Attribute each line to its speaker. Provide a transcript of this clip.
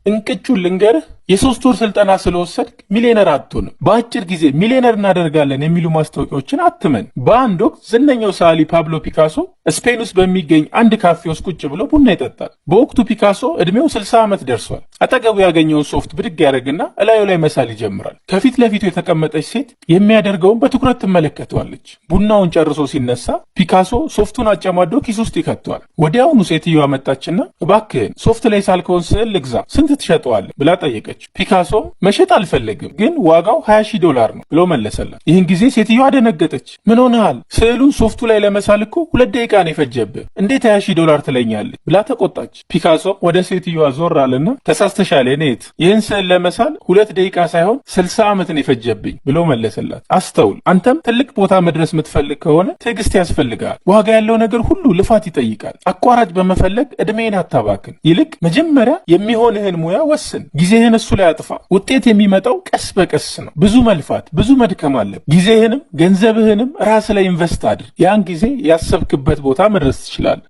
Speaker 1: እንቅጩን ልንገርህ፣ የሶስት ወር ስልጠና ስለወሰድክ ሚሊዮነር አትሆንም። በአጭር ጊዜ ሚሊዮነር እናደርጋለን የሚሉ ማስታወቂያዎችን አትመን። በአንድ ወቅት ዝነኛው ሰዓሊ ፓብሎ ፒካሶ ስፔን ውስጥ በሚገኝ አንድ ካፌ ውስጥ ቁጭ ብሎ ቡና ይጠጣል። በወቅቱ ፒካሶ እድሜው 60 ዓመት ደርሷል። አጠገቡ ያገኘውን ሶፍት ብድግ ያደርግና እላዩ ላይ መሳል ይጀምራል። ከፊት ለፊቱ የተቀመጠች ሴት የሚያደርገውን በትኩረት ትመለከተዋለች። ቡናውን ጨርሶ ሲነሳ ፒካሶ ሶፍቱን አጨማዶ ኪስ ውስጥ ይከተዋል። ወዲያውኑ ሴትዮዋ መጣችና እባክህን ሶፍት ላይ ሳልከውን ስዕል ልግዛ፣ ስንት ትሸጠዋለህ ብላ ጠየቀች። ፒካሶ መሸጥ አልፈለግም፣ ግን ዋጋው $20,000 ነው ብሎ መለሰላት። ይህን ጊዜ ሴትዮዋ ደነገጠች። ምን ሆነሃል? ስዕሉን ሶፍቱ ላይ ለመሳል እኮ 2 ደቂቃ ነው የፈጀብህ፣ እንዴት $20,000 ትለኛለህ ብላ ተቆጣች። ፒካሶ ወደ ሴትዮዋ ዞር አለና ተሳስተሻል የኔት፣ ይህን ስዕል ለመሳል 2 ደቂቃ ሳይሆን 60 ዓመት ነው የፈጀብኝ ብሎ መለሰላት። አስተውል፣ አንተም ትልቅ ቦታ መድረስ የምትፈልግ ከሆነ ትዕግስት ያስፈልጋል። ዋጋ ያለው ነገር ሁሉ ልፋት ይጠይቃል። አቋራጭ በመፈለግ ዕድሜን አታባክን። ይልቅ መጀመሪያ የሚሆንህን ሙያ ወስን። ጊዜህን እሱ ላይ አጥፋ። ውጤት የሚመጣው ቀስ በቀስ ነው። ብዙ መልፋት፣ ብዙ መድከም አለ። ጊዜህንም ገንዘብህንም ራስ ላይ ኢንቨስት አድርግ። ያን ጊዜ ያሰብክበት ቦታ መድረስ ትችላለህ።